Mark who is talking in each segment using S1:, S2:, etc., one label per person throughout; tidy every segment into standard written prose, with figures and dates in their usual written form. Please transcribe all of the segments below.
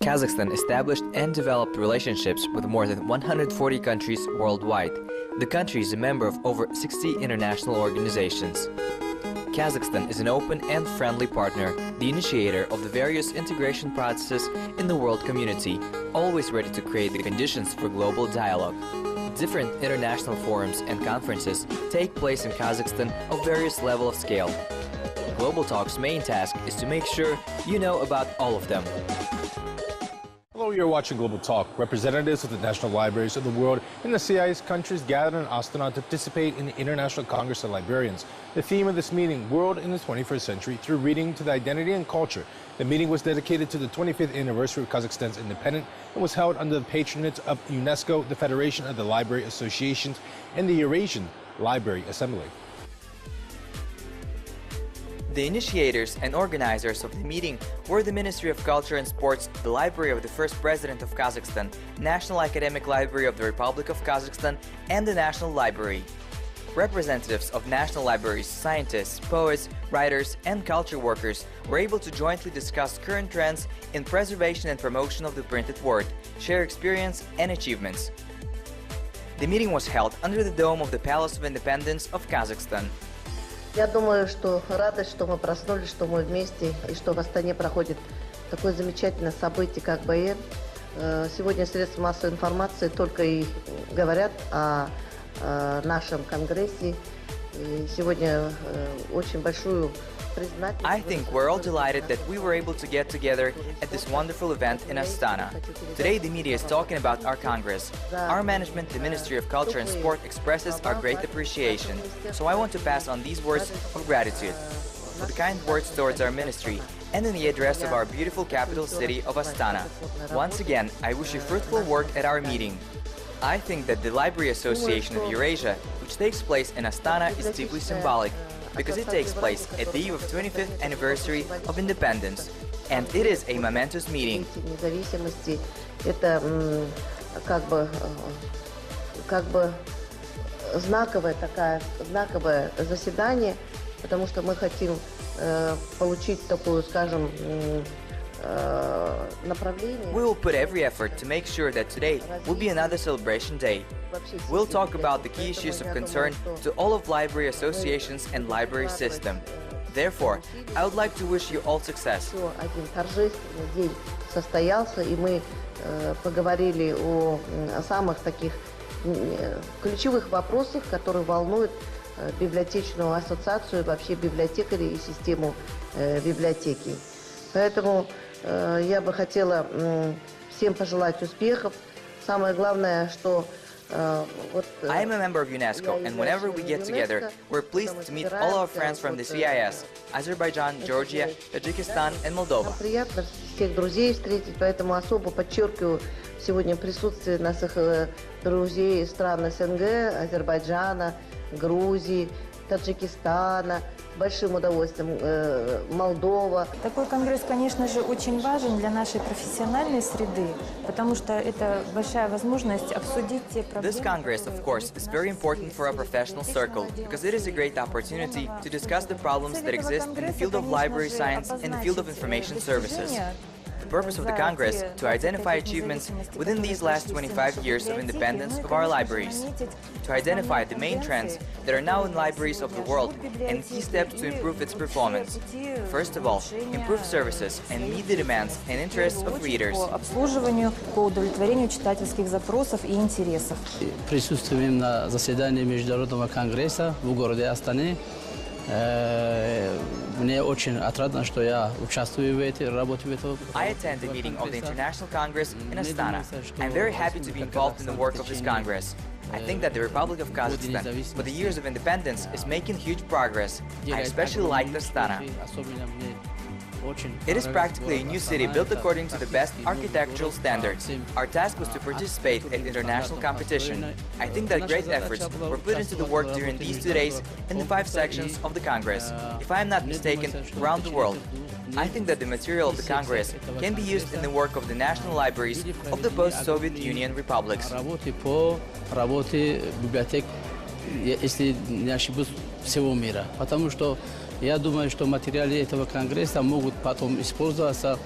S1: Kazakhstan established and developed relationships with more than 140 countries worldwide. The country is a member of over 60 international organizations. Kazakhstan is an open and friendly partner, the initiator of the various integration processes in the world community, always ready to create the conditions for global dialogue. Different international forums and conferences take place in Kazakhstan of various level of scale. Global Talk's main task is to make sure you know about all of them.
S2: Hello, you're watching Global Talk. Representatives of the national libraries of the world and the CIS countries gathered in Astana to participate in the International Congress of Librarians. The theme of this meeting, World in the 21st Century Through Reading to the Identity and Culture. The meeting was dedicated to the 25th anniversary of Kazakhstan's independence and was held under the patronage of UNESCO, the Federation of the Library Associations, and the Eurasian Library Assembly.
S1: The initiators and organizers of the meeting were the Ministry of Culture and Sports, the Library of the First President of Kazakhstan, National Academic Library of the Republic of Kazakhstan, and the National Library. Representatives of national libraries, scientists, poets, writers, and culture workers were able to jointly discuss current trends in preservation and promotion of the printed word, share experience and achievements. The meeting was held under the dome of the Palace of Independence of Kazakhstan.
S3: Я думаю, что радость, что мы проснулись, что мы вместе, и что в Астане проходит такое замечательное событие, как БН. Сегодня средства массовой информации только и говорят о нашем конгрессе. И сегодня очень большую признательность.
S1: I think we're all delighted that we were able to get together at this wonderful event in Astana. Today the media is talking about our Congress. Our management, the Ministry of Culture and Sport, expresses our great appreciation. So I want to pass on these words of gratitude for the kind words towards our ministry and in the address of our beautiful capital city of Astana. Once again, I wish you fruitful work at our meeting. I think that the Library Association of Eurasia, which takes place in Astana, is deeply symbolic, because it takes place at the eve of 25th anniversary of independence, and it is a momentous meeting.
S3: Это как бы знаковое заседание, потому что мы хотим получить такую, скажем, направление.
S1: We will put every effort to make sure that today will be another celebration day. We'll talk about the key issues of concern to all of library associations and library system. Therefore, I would like to wish you all success.
S3: Один торжественный день состоялся, и мы поговорили о самых таких ключевых вопросах, которые волнуют библиотечную ассоциацию, вообще библиотекарей и систему библиотеки. Поэтому я бы хотела всем пожелать успехов. Самое главное, что
S1: I am a member of UNESCO, and whenever we get together, we're pleased to meet all our friends from the CIS, Azerbaijan, Georgia, Tajikistan, and Moldova.
S3: Приятно всех друзей встретить, поэтому особо подчеркиваю сегодня присутствие наших друзей из стран СНГ, Азербайджана, Грузии, Таджикистана, большим удовольствием Молдова.
S4: Такой конгресс, конечно же, очень важен для нашей профессиональной среды, потому что это большая возможность обсудить те проблемы.
S1: This Congress, of course, is very important for our professional circle, because it is a great opportunity to discuss the problems that exist in the field of library science and the field of information services. The purpose of the Congress to identify achievements within these last 25 years of independence of our libraries, to identify the main trends that are now in libraries of the world and key steps to improve its performance. First of all, improve services and meet the demands and interests of readers.
S4: По обслуживанию, по удовлетворению читательских запросов и интересов.
S5: Присутствуем на заседании Международного конгресса в городе Астане. Мне очень отрадно, что я участвую в этой работе.
S1: I attend the meeting of the International Congress in Astana. I'm very happy to be involved in the work of this Congress. I think that the Republic of Kazakhstan, for the years of independence, is making huge progress. I especially like Astana. It is practically a new city built according to the best architectural standards. Our task was to participate in international competition. I think that great efforts were put into the work during these 2 days in the 5 sections of the Congress, if I am not mistaken, around the world. I think that the material of the Congress can be used in the work of the national libraries of the post-Soviet Union republics.
S5: Если не ошибусь, всего мира. Потому что я думаю, что материалы этого конгресса могут потом использоваться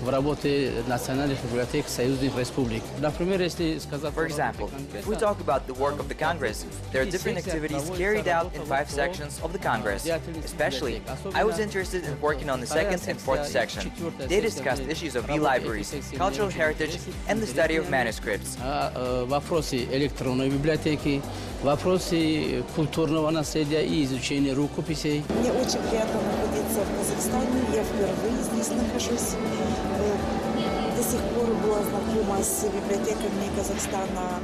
S5: в работе национальных библиотек союзных республик. Например, если сказать...
S1: For example, if we talk about the work of the Congress, there are different activities carried out in 5 sections of the Congress. Especially, I was interested in working on the 2nd and 4th section. They discussed issues of e-libraries, cultural heritage, and the study of manuscripts.
S5: Вопросы электронной библиотеки, вопросы культурного наследия и изучения рукописей.
S6: Мне очень приятно находиться в Казахстане. Я впервые здесь нахожусь. До сих пор была знакома с библиотеками Казахстана.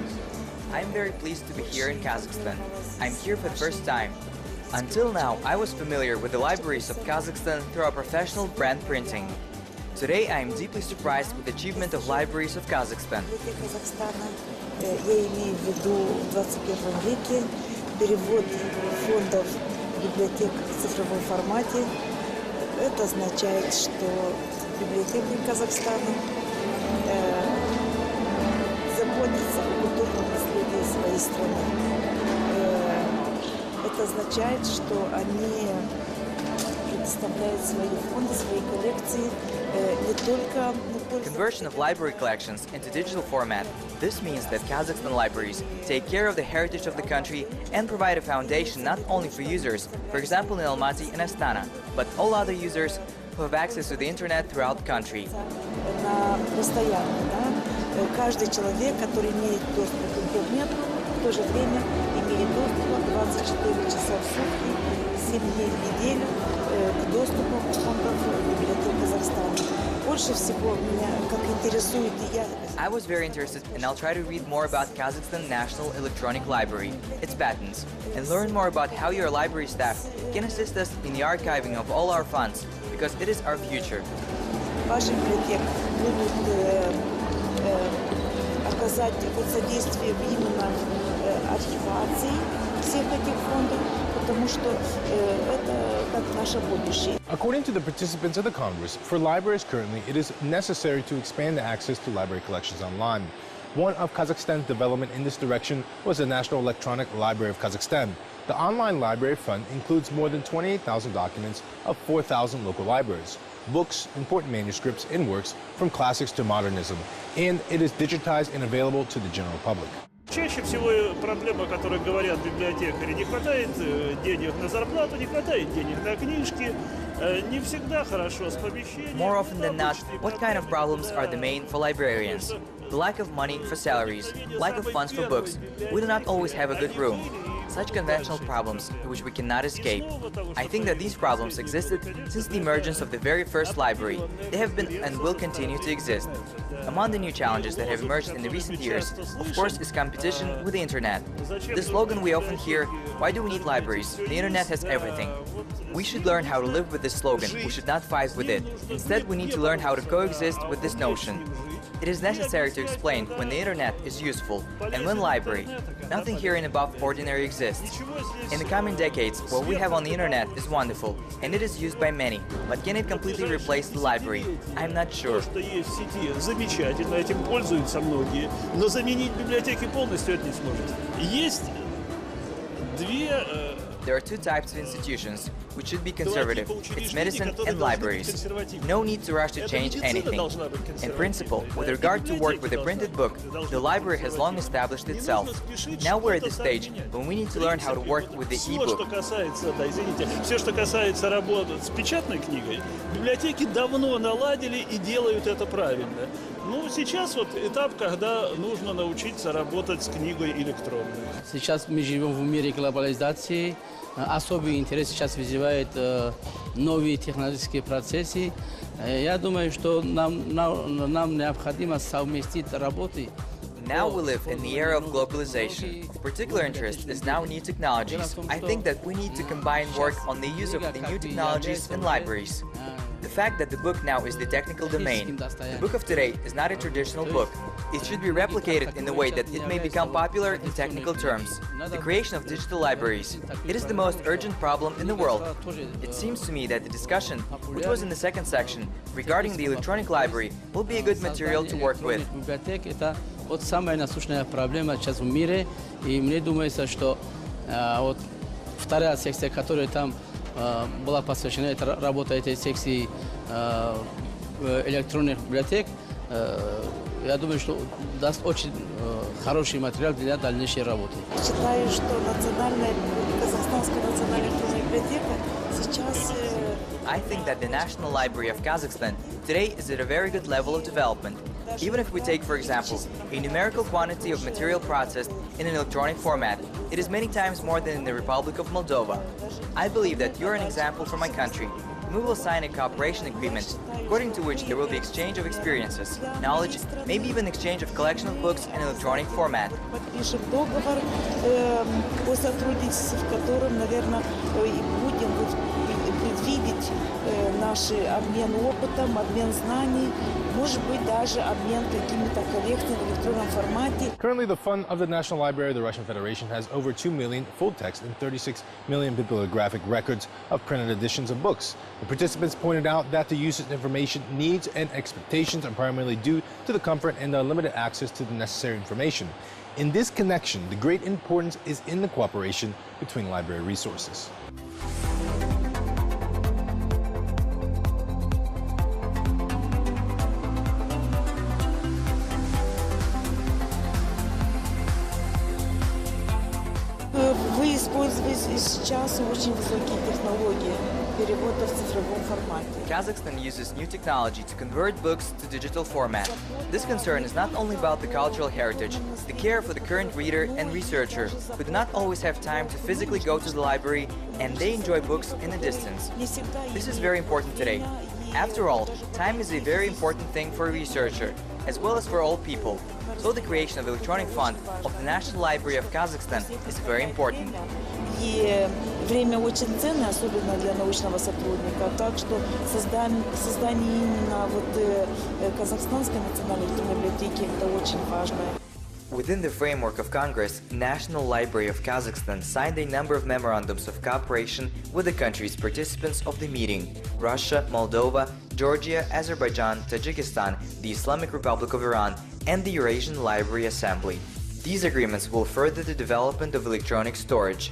S1: I'm very pleased to be here in Kazakhstan. I'm here for the first time. Until now, I was familiar with the libraries of Kazakhstan through our professional brand printing. Today, I am deeply surprised with the achievement of libraries of Kazakhstan.
S6: Казахстана, я имею в виду в 21 веке перевод фондов библиотек в цифровом формате. Это означает, что библиотеки Казахстана заботятся о культурном наследии своей страны. Это означает, что они предоставляют свои фонды, свои коллекции не только...
S1: Conversion of library collections into digital format. This means that Kazakhstan libraries take care of the heritage of the country and provide a foundation not only for users, for example in Almaty and Astana, but all other users who have access to the internet throughout the country.
S6: На постоянно, да? Каждый человек, который имеет доступ к интернету, в то же время имеет доступ 24 часа в сутки, 7 дней в неделю к доступу к фондам библиотек Казахстана. Больше всего меня как интересует,
S1: I was very interested, and I'll try to read more about Kazakhstan National Electronic Library, its patents, and learn more about how your library staff can assist us in the archiving of all our funds, because it is our future.
S6: Ваши библиотеки будут оказать содействие именно архивации всех этих фондов, потому что это как наше будущее.
S2: According to the participants of the Congress, for libraries currently, it is necessary to expand the access to library collections online. One of Kazakhstan's development in this direction was the National Electronic Library of Kazakhstan. The online library fund includes more than 28,000 documents of 4,000 local libraries, books, important manuscripts, and works from classics to modernism, and it is digitized and available to the general public.
S7: Чаще всего проблема, о которой говорят библиотекари, не хватает денег на зарплату, не хватает денег на книжки, не всегда хорошо с помещением.
S1: More often than not, what kind of problems are the main for librarians? The lack of money for salaries, lack of funds for books. We do not always have a good room. Such conventional problems which we cannot escape. I think that these problems existed since the emergence of the very first library. They have been and will continue to exist. Among the new challenges that have emerged in the recent years, of course, is competition with the internet. The slogan we often hear, why do we need libraries? The internet has everything. We should learn how to live with this slogan. We should not fight with it. Instead, we need to learn how to coexist with this notion. It is necessary to explain when the internet is useful and when library. Nothing here and above ordinary exists. In the coming decades, what we have on the internet is wonderful, and it is used by many. But can it completely replace the library? I'm not sure.
S7: Что есть в сети, замечательно, этим пользуются многие, но заменить библиотеки полностью это не сможет. Есть две...
S1: There are two types of institutions which should be conservative. It's medicine and libraries. No need to rush to change anything. In principle, with regard to work with a printed book, the library has long established itself. Now we're at the stage when we need to learn how to work with the e-book.
S7: Все, что касается работы с печатной книгой, библиотеки давно наладили и делают это правильно. Ну, сейчас вот этап, когда нужно научиться работать с книгой электронной.
S5: Сейчас мы живем в мире глобализации. Особый интерес сейчас вызывает новые технологические процессы. Я думаю, что нам необходимо совместить работы.
S1: Now we live in the era of globalization. Of particular interest is now new technologies. I think that we need to combine work on the use of the new technologies in libraries. The fact that the book now is the technical domain. The book of today is not a traditional book. It should be replicated in a way that it may become popular in technical terms. The creation of digital libraries. It is the most urgent problem in the world. It seems to me that the discussion, which was in the second section, regarding the electronic library, will be a good material to work with.
S5: Вот самая насущная проблема сейчас в мире, и мне думается, что вот вторая секция, которая там была посвящена, это работа этой секции электронных библиотек, я думаю, что даст очень хороший материал для дальнейшей работы.
S6: Считаю, что Казахстанская национальная электронная библиотека сейчас...
S1: I think that the National Library of Kazakhstan today is at a very good level of development. Even if we take, for example, a numerical quantity of material processed in an electronic format, it is many times more than in the Republic of Moldova. I believe that you're an example for my country. We will sign a cooperation agreement, according to which there will be exchange of experiences, knowledge, maybe even exchange of collection of books in electronic format.
S6: Подпишем договор о сотрудничестве, в котором, наверное, и будем предвидеть наш обмен опытом, обмен знаний, может быть, даже обмен какими-то коллекциями в электронном формате.
S2: Currently, the fund of the National Library of the Russian Federation has over 2 million full-text and 36 million bibliographic records of printed editions of books. The participants pointed out that the user's information needs and expectations are primarily due to the comfort and the unlimited access to the necessary information. In this connection, the great importance is in the cooperation between library resources.
S6: Вы используете сейчас очень высокие технологии перевода в цифровом формате.
S1: Kazakhstan uses new technology to convert books to digital format. This concern is not only about the cultural heritage, the care for the current reader and researcher, who do not always have time to physically go to the library, and they enjoy books in a distance. This is very important today. After all, time is a very important thing for a researcher, as well as for all people. So the creation of the electronic fund of the National Library of Kazakhstan is very important.
S6: И время очень ценное, особенно для научного сотрудника. Так что создание именно Казахстанской национальной электронной библиотеки это очень важно.
S1: Within the framework of Congress, National Library of Kazakhstan signed a number of memorandums of cooperation with the countries participants of the meeting: Russia, Moldova, Georgia, Azerbaijan, Tajikistan, the Islamic Republic of Iran, and the Eurasian Library Assembly. These agreements will further the development of electronic storage.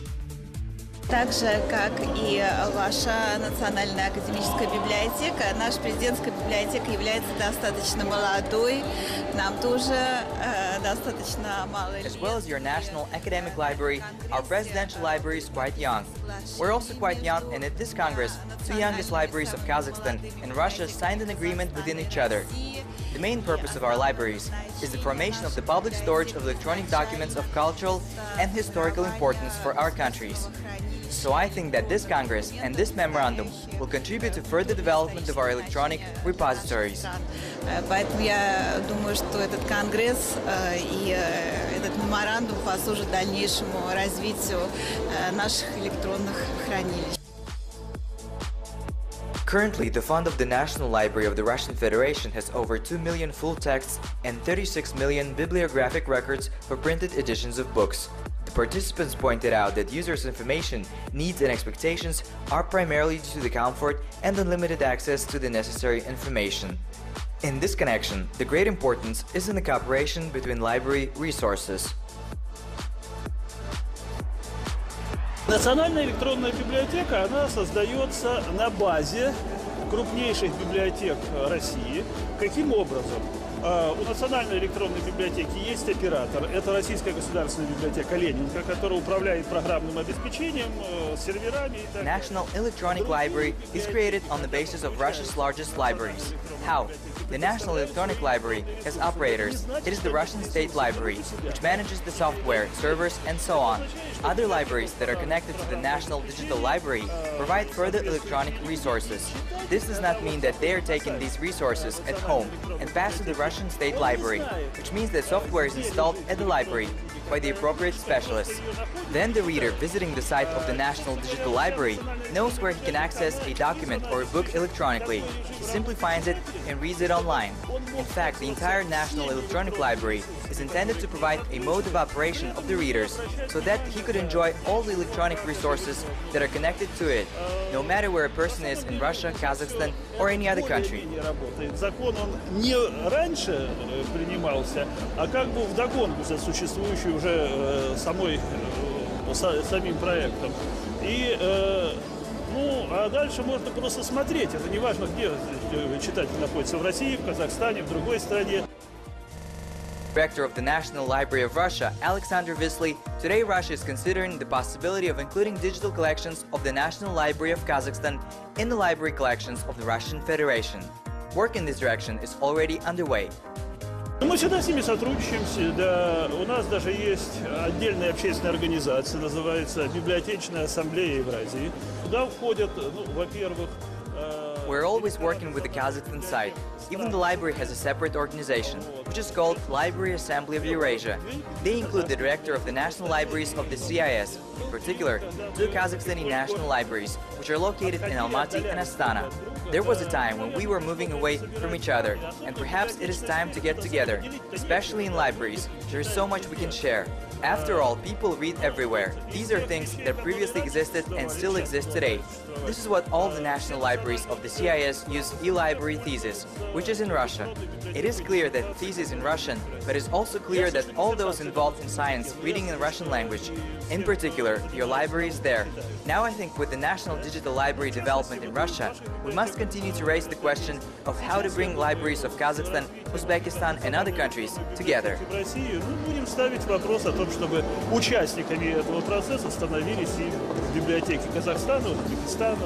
S8: Так же, как и ваша национальная академическая библиотека, наша президентская библиотека является достаточно молодой, нам тоже достаточно мало лет.
S1: As well as your national academic library, our presidential library is quite young. We're also quite young, and at this Congress, two youngest libraries of Kazakhstan and Russia signed an agreement within each other. The main purpose of our libraries is the formation of the public storage of electronic documents of cultural and historical importance for our countries. So I think that this Congress and this memorandum will contribute to further development of our electronic repositories.
S8: Поэтому я думаю, что этот Конгресс и этот меморандум послужит дальнейшему развитию наших электронных хранилищ.
S1: Currently, the fund of the National Library of the Russian Federation has over 2 million full texts and 36 million bibliographic records for printed editions of books. The participants pointed out that users' information, needs and expectations are primarily due to the comfort and unlimited access to the necessary information. In this connection, the great importance is in the cooperation between library resources.
S7: Национальная электронная библиотека, она создается на базе крупнейших библиотек России. Каким образом? У Национальной электронной библиотеки есть оператор. Это Российская государственная библиотека Ленинка, которая управляет программным обеспечением, серверами и так далее.
S1: National Electronic Library is created on the basis of Russia's largest libraries. How? The National Electronic Library has operators. It is the Russian State Library, which manages the software, servers, and so on. Other libraries that are connected to the National Digital Library provide further electronic resources. This does not mean that they are taking these resources at home and pass to the Russian State Library, which means that software is installed at the library by the appropriate specialists. Then the reader visiting the site of the National Digital Library knows where he can access a document or a book electronically. He simply finds it and reads it online. In fact, the entire National Electronic Library is intended to provide a mode of operation of the readers so that he could enjoy all the electronic resources that are connected to it, no matter where a person is in Russia, Kazakhstan, or any other country.
S7: Закон, он не раньше принимался, а как бы вдогонку за существующей уже самим проектом. И Ну, а дальше можно просто смотреть. Это не важно, где читатель находится, в России, в Казахстане, в другой стране.
S1: Director of the National Library of Russia, Alexander Visly, today Russia is considering the possibility of including digital collections of the National Library of Kazakhstan in the library collections of the Russian Federation. Work in this direction is already underway.
S7: Мы всегда с ними сотрудничаем. Да, у нас даже есть отдельная общественная организация, называется Библиотечная ассамблея Евразии. Туда входят, ну, во-первых,
S1: We're always working with the Kazakhstan side. Even the library has a separate organization, which is called Library Assembly of Eurasia. They include the director of the national libraries of the CIS, in particular, two Kazakhstani national libraries, which are located in Almaty and Astana. There was a time when we were moving away from each other, and perhaps it is time to get together, especially in libraries. There is so much we can share. After all, people read everywhere. These are things that previously existed and still exist today. This is what all the national libraries of the CIS use e-library thesis, which is in Russia. It is clear that thesis in Russian, but it's also clear that all those involved in science reading in Russian language. In particular, your library is there. Now I think with the National Digital Library development in Russia, we must continue to raise the question of how to bring libraries of Kazakhstan, Uzbekistan and other countries together.
S7: В России будем ставить вопрос о том, чтобы участниками этого процесса становились и библиотеки Казахстана, Узбекистана,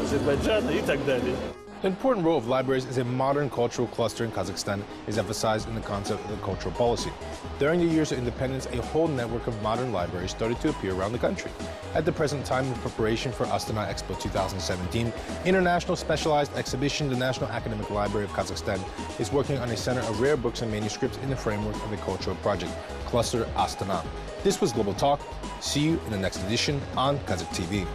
S7: Азербайджана и так далее.
S2: The important role of libraries as a modern cultural cluster in Kazakhstan is emphasized in the concept of the cultural policy. During the years of independence, a whole network of modern libraries started to appear around the country. At the present time, in preparation for Astana Expo 2017, international specialized exhibition, the National Academic Library of Kazakhstan is working on a center of rare books and manuscripts in the framework of a cultural project, Cluster Astana. This was Global Talk. See you in the next edition on Kazakh TV.